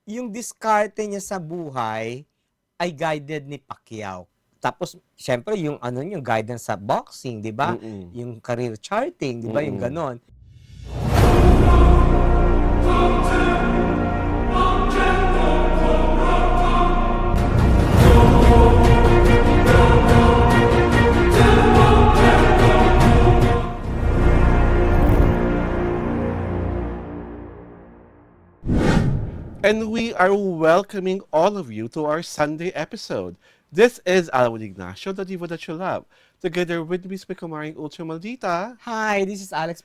yung diskarte niya sa buhay ay guided ni Pacquiao. Tapos, syempre, yung ano yung guidance sa boxing, di ba? Mm-mm. Yung career charting, di ba? Yung Mm-mm. ganon. And we are welcoming all of you to our Sunday episode. This is Alwin Ignacio, the diva that you love. Together with Miss Kumaring Ultra Maldita. Hi, this is Alex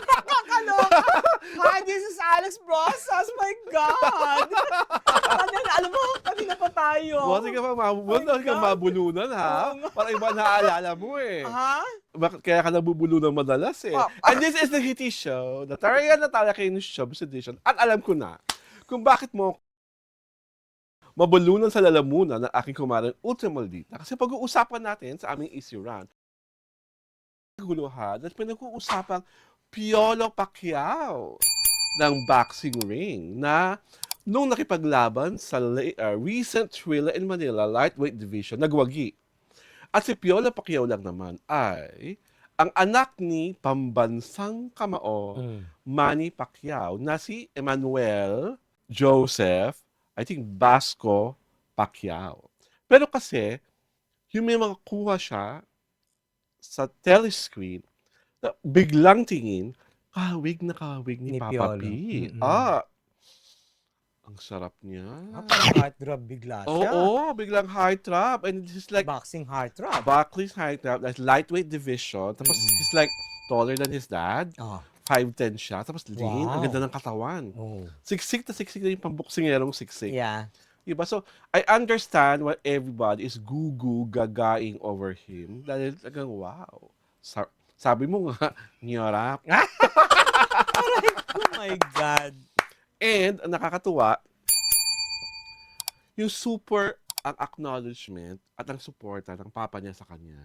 Nakakaloka! Hi, this is Alex Brosas. My God! Kanina, alam mo, kanina pa tayo. Buti ka pa, mabulunan ha. Oo nga. Para iba naaalala mo eh. Ha? Bakit kaya ka nabubulunan madalas eh? And this is the Hitty Show, the Tarayan Natalia Kainis Showbiz Edition. At alam ko na kung bakit mo mabulunan sa lalamunan ng aking kumaring Ultra Maldita. Kasi pag-uusapan natin sa aming Easy Run, guluhan at pinag-uusapang Piolo Pacquiao ng boxing ring na nung nakipaglaban sa recent Thrilla in Manila lightweight division, nagwagi. At si Piolo Pacquiao lang naman ay ang anak ni pambansang kamao Manny Pacquiao na si Emmanuel Joseph, I think Basco Pacquiao. Pero kasi, yung may makakuha siya sa telescreen, na biglang tingin, kahawig na kahawig ni Papa Piolo. P. Mm-mm. Ang sarap niya. Parang heartthrob bigla siya. Oo, biglang heart trap. And it's like, Boxing heartthrob. Buckley's height trap, that's lightweight division. Tapos he's like taller than his dad. Oh. 5'10 siya. Tapos lean, ang Wow. ganda ng katawan. Oh. Siksik na yung pambuksingerong siksik. Yeah. Diba? So, I understand why everybody is gagaing over him. Dahil talagang, wow. Sabi mo nga, nyorap. Oh my God. And, ang nakakatuwa, yung super ang acknowledgement at ang suporta ng papa niya sa kanya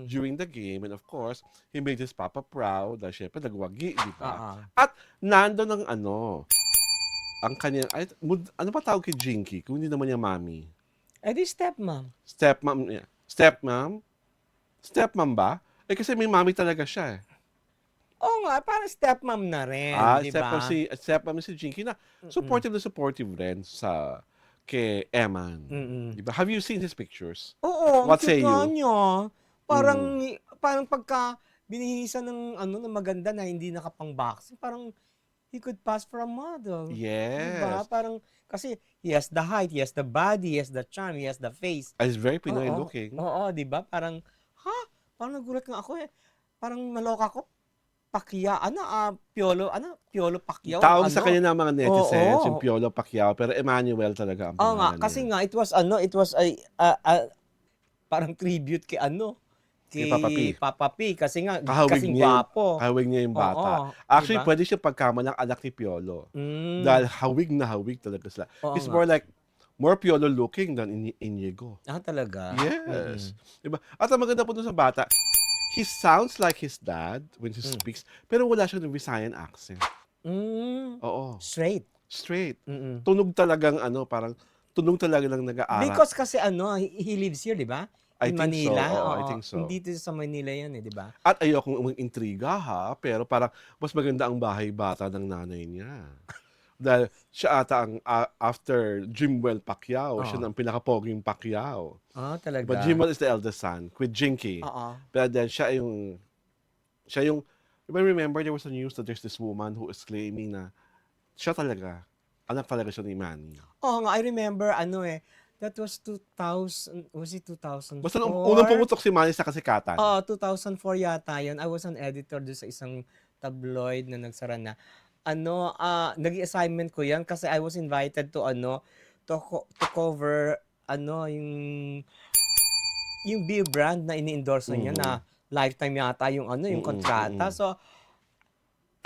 during the game. And of course, he made his papa proud dahil syempre nagwagi, di ba? At nando ng ang kanyang, ano ba tawag kay Jinky? Kung hindi naman niya mami. Eh di stepmom. Stepmom niya. Stepmom? Stepmom ba? Eh kasi may mami talaga siya eh. Oo nga, parang stepmom na rin, di ba? Stepmom si Jinky na supportive rin sa kay Eman. Diba? Have you seen his pictures? Oo, What say you? Niya. Parang pagka binihisan ng ng maganda na hindi nakapang-boxing, parang he could pass for a model. Yes. Diba? Parang, kasi he has the height, he has the body, he has the charm, he has the face. He's very Pinoy looking. Oo, diba? Parang, parang nagulat nga ako eh. Parang naloka ako. Piolo Pacquiao. Tawag sa kanya ng mga netizens, yung Piolo Pacquiao, pero Emmanuel talaga ang pangalan nga, niya. kasi nga, it was a parang tribute kay Papa P. Kasi nga, kasing gwapo. Kahawig niya yung bata. Actually, diba? Pwede siya pagkamalang anak ni Piolo. Dahil hawig na hawig talaga sila. He's more Piolo looking than Inigo. Talaga? Yes. Diba? At ang maganda po doon sa bata, he sounds like his dad when he speaks, pero wala siyang Visayan accent. Oo. Straight. Tunog talagang parang tunog talaga lang nag-aaral. Because kasi he lives here, di ba? In Manila. So. I think so. Dito sa Manila yan di ba? At ayokong intriga ha, pero parang mas maganda ang bahay bata ng nanay niya. Dahil siya ata ang after Jimwell Pacquiao, siya ang pinaka-poging Pacquiao. Talaga. But Jimwell is the eldest son, with Jinky. But then siya yung, remember there was a news that there's this woman who is claiming na siya talaga, anak talaga siya ni Manny. I remember that was 2000, was it 2004? Basta unang pumutok si Manny sa kasikatan. 2004 yata yun. I was an editor doon sa isang tabloid na nagsara na. Naging assignment ko yan kasi I was invited to to cover yung beer brand na ini-endorse niya na lifetime yata yung yung kontrata. So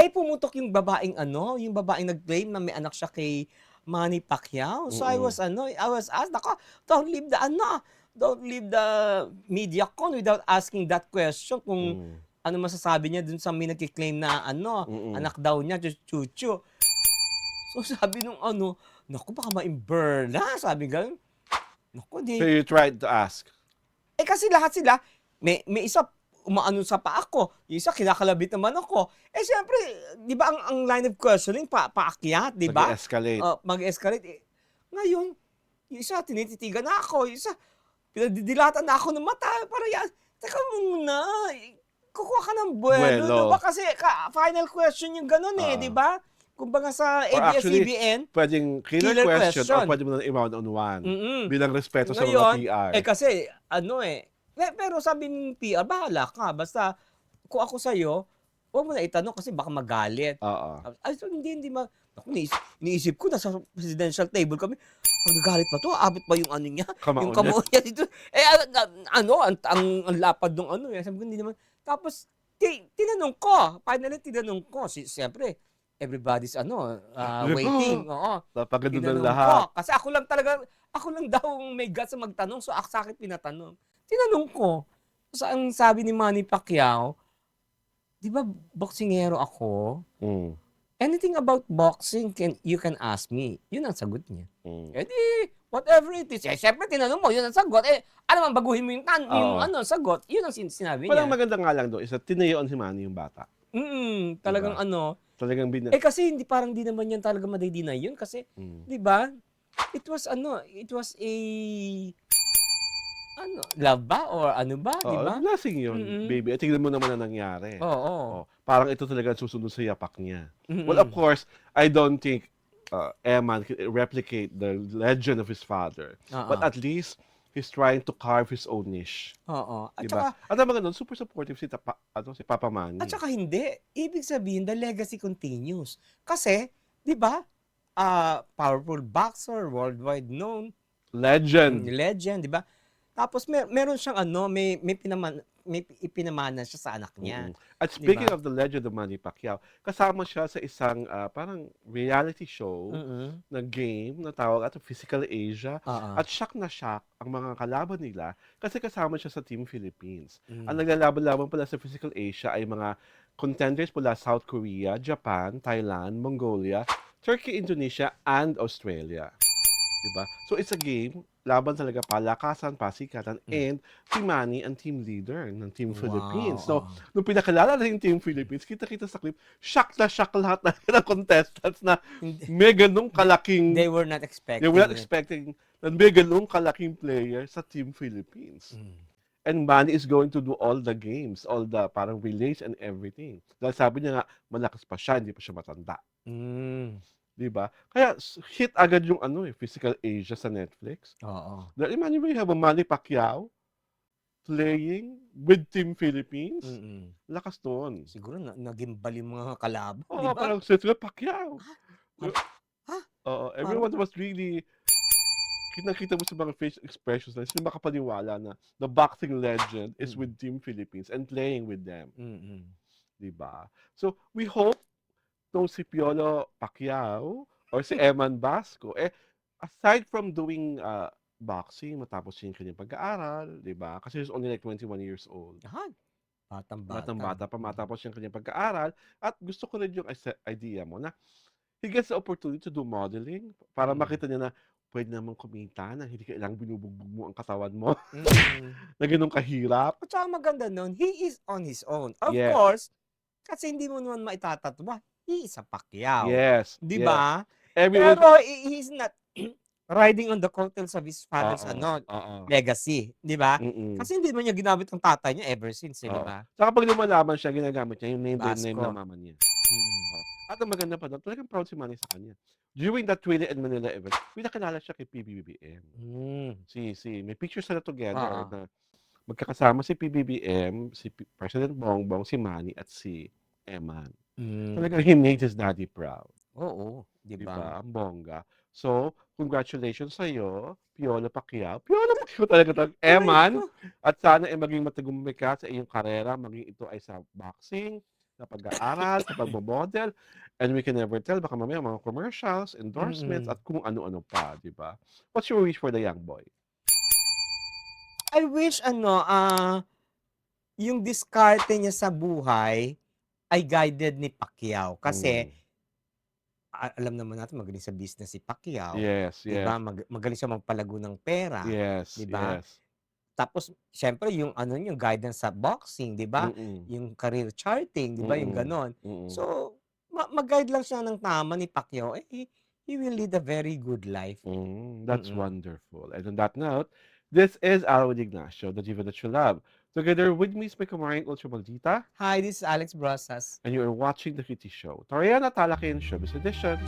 pumutok yung babaeng yung babaeng nag-claim na may anak siya kay Manny Pacquiao. So I was asked, don't leave the media con without asking that question kung ano masasabi niya dun sa may nagki-claim na anak daw niya, chuchu. So sabi nung ano, naku baka maimberna, sabi gano'n. Naku So di, you tried to ask. kasi lahat sila, may isa umaano sa paa ko, yung isa kinakalabit naman ako. Eh siyempre, di ba ang line of questioning paakyat, di ba? Nag-escalate. Mag-escalate. Ngayon, yung isa tinititigan na ako, yung isa pinagdidilatan na ako ng mata, para yan, teka muna, kukuha ka ng buwelo, Buwelo. di ba? Kasi final question yung gano'n di Oo. ba? Kumbaga sa Or actually, ABS-CBN, pwedeng killer killer question or question. pwede mo na i-one-on-one. Mm. Bilang respeto sa mga Ngayon, PR. kasi pero sabi ng PR, bahala ka, basta kung ako sa'yo, huwag mo na itanong kasi baka magalit. Oo. Ay, so hindi naku, iniisip ko nasa presidential table kami, pag nagalit pa 'to, aabot ba yung ano niya, Kamao yung niya. kamao niya dito. Ang lapad nung sabi ko hindi naman. Tapos tinanong ko, finally tinanong ko, siyempre everybody's waiting, oo. Napakaganda ng Tinanong lahat. ko, kasi ako lang daw ang may guts na magtanong, so sa akin pinatanong. Tinanong ko, so ang sabi ni Manny Pacquiao, "'Di ba boksingero ako? Mm. Anything about boxing you can ask me." Yun ang sagot niya. Mm. Eh di, whatever it is. Siyempre tinanong mo, yun ang sagot. Ano man baguhin mo yung Oo. sagot, yun ang sinabi Walang niya. maganda nga lang doon is that tinayoan si Manny yung bata. Talagang Diba? Talagang kasi parang di naman yan talaga madidinay yun kasi, di ba? It was a love ba or ano ba, di ba? blessing yun, baby. At tignan mo naman ang nangyari. Oo. Parang ito talaga ang susunod sa yapak niya. Mm. Well, of course, I don't think Eman can replicate the legend of his father. But at least, he's trying to carve his own niche. Oo. At Diba? saka, At ang mga nun, super supportive si Papa Manny. At saka hindi. Ibig sabihin, the legacy continues. Kasi, di ba, powerful boxer, worldwide known, Legend. legend, di ba? Tapos meron siyang may ipinamana siya sa anak niya. At speaking Diba? of the legend of Manny Pacquiao, kasama siya sa isang parang reality show na game na tawag at Physical Asia. At shock na shock ang mga kalaban nila kasi kasama siya sa Team Philippines. Ang naglalaban-laban pala sa Physical Asia ay mga contenders mula South Korea, Japan, Thailand, Mongolia, Turkey, Indonesia, and Australia. Diba? So it's a game, laban talaga, palakasan, pasikatan, and si Manny ang team leader ng Team Philippines. So, nung pinakilala na yung Team Philippines, kita-kita sa clip, shock lahat ng contestants na may ganung kalaking... They were not expecting na may ganung kalaking player sa Team Philippines. And Manny is going to do all the games, all the parang relays and everything. Dahil sabi niya nga, malakas pa siya, hindi pa siya matanda. Diba? Kaya hit agad yung Physical Asia sa Netflix. Oo. Dahil imagine mo, you have a Manny Pacquiao playing with Team Philippines. Lakas doon. Siguro nagimbal yung mga kalaban, Oo, di ba? parang Cesar Pacquiao. Ha? Oo, everyone was really, kinakita mo sa mga face expressions na sila makapaniwala na the boxing legend is with Team Philippines and playing with them. Diba? So, we hope si Piolo Pacquiao or si Eman Basco, aside from doing boxing, matapos yung kanyang pag-aaral, di ba? Kasi he's only like 21 years old. Batang-bata pa matapos yung kanyang pag-aaral. At gusto ko rin yung idea mo na he gets the opportunity to do modeling para makita niya na pwede naman kumita na hindi kailangang binubugbog mo ang katawan mo na ganun kahirap. At saka maganda nun, he is on his own. Of Yes. course, kasi hindi mo naman maitatatwa, he is a Pacquiao. Yes. Di ba? Everyone, Pero he's not riding on the coattails of his father's legacy. Di ba? Kasi hindi man niya ginamit ang tatay niya ever since, di ba? Saka pag lumalaban siya, ginagamit niya yung name Basco. ng mama niya. At ang maganda pa doon, talagang proud si Manny sa kanya. During that Twilly and Manila event, pinakilala siya kay PBBM. May pictures sila together na magkakasama si PBBM, si President Bongbong, si Manny, at si Eman. Talagang he made his daddy proud. Oo, di Diba? ba? Ang bongga. So, congratulations sa'yo, Piolo Pacquiao. Piolo Pacquiao talaga Eman. At sana maging matagumpay ka sa iyong karera, maging ito ay sa boxing, sa pag-aaral, sa pagmamodel. And we can never tell, baka mamaya mga commercials, endorsements, at kung ano-ano pa, di ba? What's your wish for the young boy? I wish yung diskarte niya sa buhay ay guided ni Pacquiao kasi alam naman natin magaling sa business si Pacquiao, Yes, 'di ba? yes. Magaling siya magpalago ng pera, Yes, 'di ba? yes. Tapos siyempre yung ano yung guidance sa boxing, 'di ba? Mm, Yung career charting, 'di ba, yung mm, gano'n. mm. So, mag-guide lang siya ng tama ni Pacquiao, eh, he will lead a very good life. That's Mm. wonderful. And on that note, this is Alvin Ignacio, the diva that you love. Together with me is my kamaring Ultra Maldita, Hi, this is Alex Brosas. and you are watching The Kitty Show. Toriana Talakin Showbiz Edition.